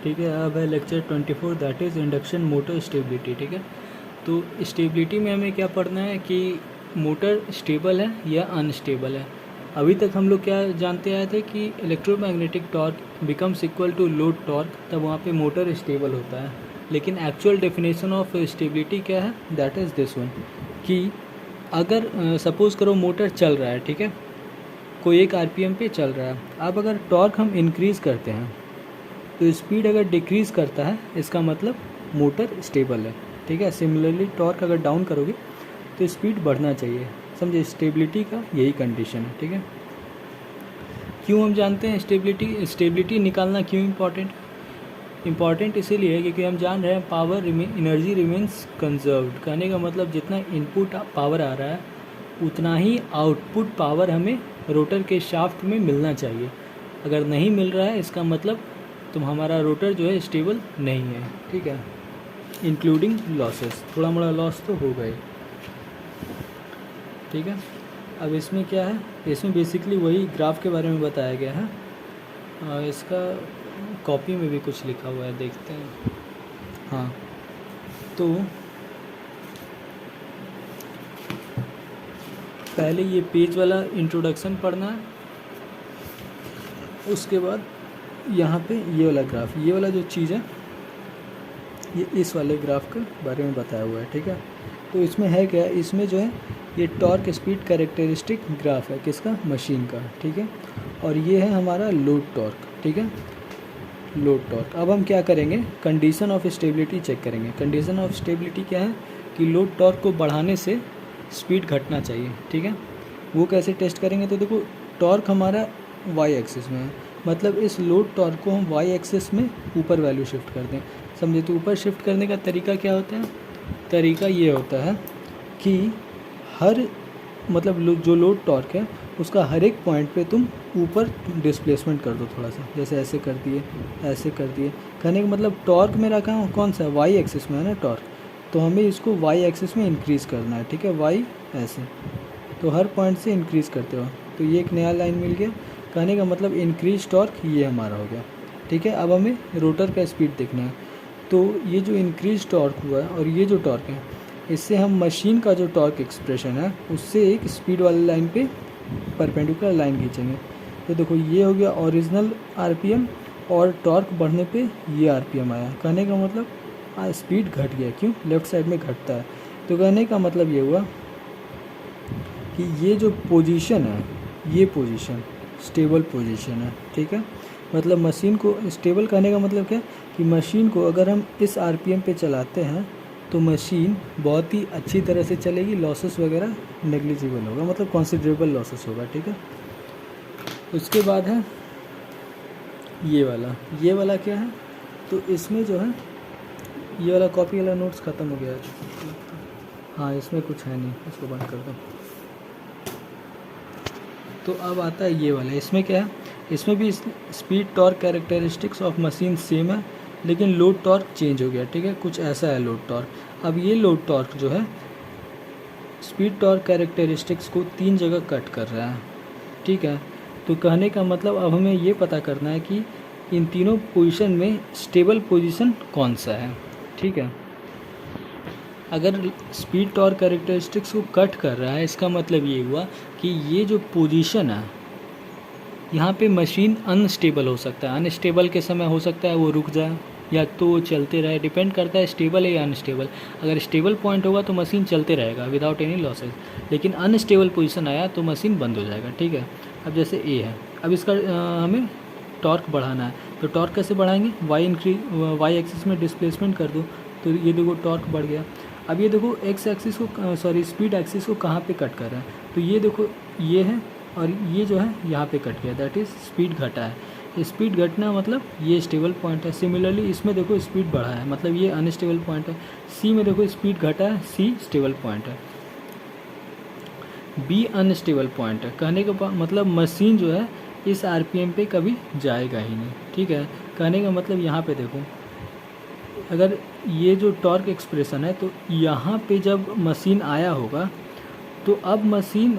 ठीक है। अब है lecture 24 that is induction motor stability. ठीक है, तो स्टेबिलिटी में हमें क्या पढ़ना है कि मोटर स्टेबल है या अनस्टेबल है। अभी तक हम लोग क्या जानते आए थे कि electromagnetic torque becomes equal to load torque, तब वहाँ पे मोटर स्टेबल होता है। लेकिन एक्चुअल डेफिनेशन ऑफ स्टेबिलिटी क्या है, दैट इज़ दिस वन, कि अगर सपोज़ करो मोटर चल रहा है, ठीक है, कोई एक आरपीएम पे चल रहा है। अब अगर टॉर्क हम इंक्रीज़ करते हैं तो स्पीड अगर डिक्रीज़ करता है, इसका मतलब मोटर स्टेबल है। ठीक है, सिमिलरली टॉर्क अगर डाउन करोगे तो स्पीड बढ़ना चाहिए। समझे, स्टेबिलिटी का यही कंडीशन है। ठीक है, क्यों हम जानते हैं स्टेबिलिटी निकालना क्यों इम्पॉर्टेंट इसीलिए है क्योंकि हम जान रहे हैं पावर एनर्जी रिमेन्स कंजर्व्ड। कहने का मतलब जितना इनपुट पावर आ रहा है उतना ही आउटपुट पावर हमें रोटर के शाफ्ट में मिलना चाहिए। अगर नहीं मिल रहा है इसका मतलब हमारा रोटर जो है स्टेबल नहीं है। ठीक है, इंक्लूडिंग लॉसेस, थोड़ा मोड़ा लॉस तो होगा ही। ठीक है, अब इसमें क्या है, इसमें बेसिकली वही ग्राफ के बारे में बताया गया है। इसका कॉपी में भी कुछ लिखा हुआ है, देखते हैं। हाँ, तो पहले ये पेज वाला इंट्रोडक्शन पढ़ना है, उसके बाद यहाँ पे ये वाला ग्राफ, ये वाला जो चीज़ है ये इस वाले ग्राफ के बारे में बताया हुआ है। ठीक है, तो इसमें है क्या, इसमें जो है ये टॉर्क स्पीड कैरेक्टरिस्टिक ग्राफ है, किसका, मशीन का। ठीक है, और ये है हमारा लोड टॉर्क। ठीक है, लोड टॉर्क। अब हम क्या करेंगे, कंडीशन ऑफ स्टेबिलिटी चेक करेंगे। कंडीशन ऑफ स्टेबिलिटी क्या है कि लोड टॉर्क को बढ़ाने से स्पीड घटना चाहिए। ठीक है, वो कैसे टेस्ट करेंगे, तो देखो टॉर्क हमारा वाई एक्सिस में है, मतलब इस लोड टॉर्क को हम वाई एक्सिस में ऊपर वैल्यू शिफ्ट कर दें। समझे, तो ऊपर शिफ्ट करने का तरीका क्या होता है, तरीका ये होता है कि हर मतलब जो लोड टॉर्क है उसका हर एक पॉइंट पे तुम ऊपर डिस्प्लेसमेंट कर दो थोड़ा सा, जैसे ऐसे कर दिए, ऐसे कर दिए। कहने का मतलब टॉर्क मेरा कहाँ कौन सा है, वाई एक्सिस में है ना टॉर्क, तो हमें इसको वाई एक्सिस में इंक्रीज़ करना है। ठीक है, वाई ऐसे, तो हर पॉइंट से इंक्रीज़ करते हो, तो ये एक नया लाइन मिल गया। कहने का मतलब इंक्रीज टॉर्क ये हमारा हो गया। ठीक है, अब हमें रोटर का स्पीड देखना है, तो ये जो इंक्रीज टॉर्क हुआ है और ये जो टॉर्क है, इससे हम मशीन का जो टॉर्क एक्सप्रेशन है उससे एक स्पीड वाली लाइन पे परपेंडिकुलर लाइन खींचेंगे। तो देखो ये हो गया ओरिजिनल आरपीएम, और टॉर्क बढ़ने पे ये आरपीएम आया। कहने का मतलब स्पीड घट गया, क्यों, लेफ़्ट साइड में घटता है। तो कहने का मतलब ये हुआ कि ये जो पोजीशन है, ये पोजीशन स्टेबल पोजीशन है। ठीक है, मतलब मशीन को स्टेबल करने का मतलब क्या, कि मशीन को अगर हम इस आरपीएम पे चलाते हैं तो मशीन बहुत ही अच्छी तरह से चलेगी, लॉसेस वगैरह नेग्लिजिबल होगा, मतलब कंसिडरेबल लॉसेस होगा। ठीक है, उसके बाद है ये वाला क्या है, तो इसमें जो है ये वाला कॉपी वाला नोट्स ख़त्म हो गया है। हाँ, इसमें कुछ है नहीं, इसको बंद कर दो। तो अब आता है ये वाला, इसमें क्या है, इसमें भी speed torque characteristics of machine same है, लेकिन लोड टॉर्क चेंज हो गया। ठीक है, कुछ ऐसा है लोड टॉर्क। अब ये लोड टॉर्क जो है स्पीड टॉर्क कैरेक्टरिस्टिक्स को 3 जगह कट कर रहा है। ठीक है, तो कहने का मतलब अब हमें ये पता करना है कि इन तीनों पोजीशन में स्टेबल पोजीशन कौन सा है। ठीक है, अगर स्पीड टॉर्क कैरेक्टरिस्टिक्स को कट कर रहा है, इसका मतलब ये हुआ कि ये जो पोजीशन है यहाँ पे मशीन अनस्टेबल हो सकता है। अनस्टेबल के समय हो सकता है वो रुक जाए या तो चलते रहे, डिपेंड करता है स्टेबल है या अनस्टेबल। अगर स्टेबल पॉइंट होगा तो मशीन चलते रहेगा विदाउट एनी लॉसेज, लेकिन अनस्टेबल पोजीशन आया तो मशीन बंद हो जाएगा। ठीक है, अब जैसे ए है, अब इसका हमें टॉर्क बढ़ाना है, तो टॉर्क कैसे बढ़ाएंगे, वाई एक्सिस में डिस्प्लेसमेंट कर दो, तो ये देखो टॉर्क बढ़ गया। अब ये देखो एक्स एक्सिस को स्पीड एक्सिस को कहाँ पे कट कर रहा है, तो ये देखो ये है और ये जो है यहाँ पे कट गया, दैट इज़ स्पीड घटा है। स्पीड घटना मतलब ये स्टेबल पॉइंट है। सिमिलरली इसमें देखो स्पीड बढ़ा है, मतलब ये अनस्टेबल पॉइंट है। सी में देखो स्पीड घटा है, सी स्टेबल पॉइंट है, बी अनस्टेबल पॉइंट है। कहने का मतलब मशीन जो है इस आरपीएम पे कभी जाएगा ही नहीं। ठीक है, कहने का मतलब यहाँ पे देखो, अगर ये जो टॉर्क एक्सप्रेशन है तो यहाँ पे जब मशीन आया होगा तो अब मशीन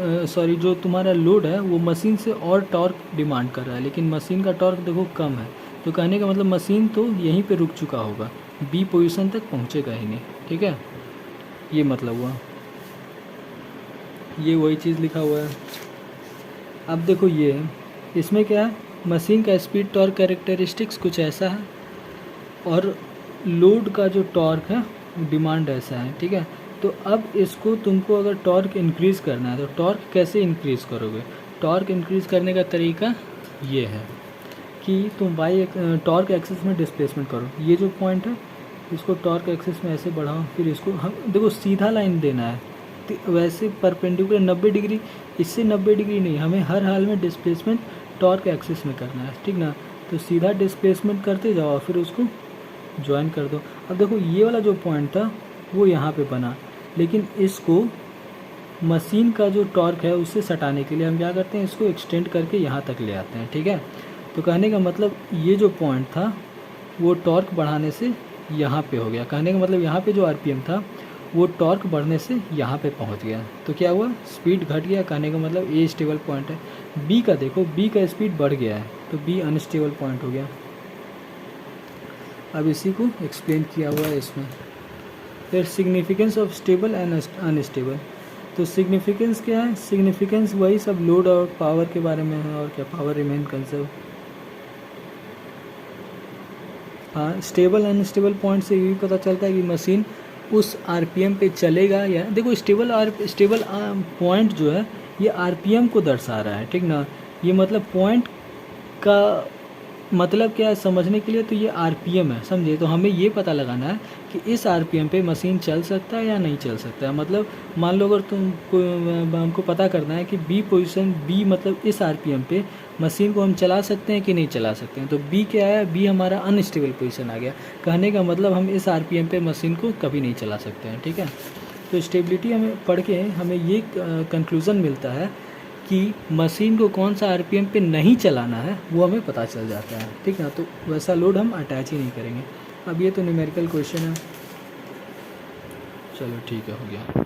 जो तुम्हारा लोड है वो मशीन से और टॉर्क डिमांड कर रहा है, लेकिन मशीन का टॉर्क देखो कम है, तो कहने का मतलब मशीन तो यहीं पे रुक चुका होगा, बी पोजीशन तक पहुँचेगा ही नहीं, ठीक है, ये मतलब हुआ। ये वही चीज़ लिखा हुआ है। अब देखो ये इसमें क्या है, मशीन का स्पीड टॉर्क कैरेक्टरिस्टिक्स कुछ ऐसा है और लोड का जो टॉर्क है डिमांड ऐसा है, ठीक है। तो अब इसको तुमको अगर टॉर्क इंक्रीज़ करना है तो टॉर्क कैसे इंक्रीज़ करोगे? टॉर्क इंक्रीज़ करने का तरीका ये है कि तुम वाई टॉर्क एक्सिस में डिस्प्लेसमेंट करो। ये जो पॉइंट है इसको टॉर्क एक्सिस में ऐसे बढ़ाओ, फिर इसको हम देखो सीधा लाइन देना है, तो वैसे परपेंडिकुलर 90 डिग्री, इससे 90 डिग्री नहीं, हमें हर हाल में डिस्प्लेसमेंट टॉर्क एक्सिस में करना है, ठीक ना। तो सीधा डिस्प्लेसमेंट करते जाओ, फिर उसको ज्वाइन कर दो। अब देखो ये वाला जो पॉइंट था वो यहाँ पे बना, लेकिन इसको मशीन का जो टॉर्क है उससे सटाने के लिए हम क्या करते हैं, इसको एक्सटेंड करके यहाँ तक ले आते हैं, ठीक है। तो कहने का मतलब ये जो पॉइंट था वो टॉर्क बढ़ाने से यहाँ पे हो गया। कहने का मतलब यहाँ पे जो आरपीएम था वो टॉर्क बढ़ने से यहाँ पे पहुँच गया, तो क्या हुआ, स्पीड घट गया। कहने का मतलब ए स्टेबल पॉइंट है। बी का देखो, बी का स्पीड बढ़ गया है, तो बी अनस्टेबल पॉइंट हो गया। अब इसी को एक्सप्लेन किया हुआ है इसमें। फिर significance of stable and unstable. तो सिग्निफिकेंस क्या है, सिग्निफिकेंस वही सब लोड और पावर के बारे में है, और क्या, पावर रिमेन कंजर्व। हाँ, स्टेबल अनस्टेबल पॉइंट से ये भी पता चलता है कि मशीन उस आरपीएम पे चलेगा या, देखो स्टेबल पॉइंट जो है ये आरपीएम को दर्शा रहा है, ठीक ना। ये मतलब पॉइंट का मतलब क्या है समझने के लिए, तो ये आरपीएम है, समझे। तो हमें ये पता लगाना है कि इस आरपीएम पे मशीन चल सकता है या नहीं चल सकता है। मतलब मान लो अगर तुमको हमको पता करना है कि बी पोजीशन, बी मतलब इस आरपीएम पे मशीन को हम चला सकते हैं कि नहीं चला सकते हैं, तो बी क्या आया, बी हमारा अनस्टेबल पोजीशन आ गया। कहने का मतलब हम इस आरपीएम पे मशीन को कभी नहीं चला सकते हैं, ठीक है। तो स्टेबिलिटी हमें पढ़ के हमें ये कंक्लूज़न मिलता है कि मशीन को कौन सा आरपीएम पे नहीं चलाना है वो हमें पता चल जाता है, ठीक ना। तो वैसा लोड हम अटैच ही नहीं करेंगे। अब ये तो न्यूमेरिकल क्वेश्चन है, चलो ठीक है, हो गया।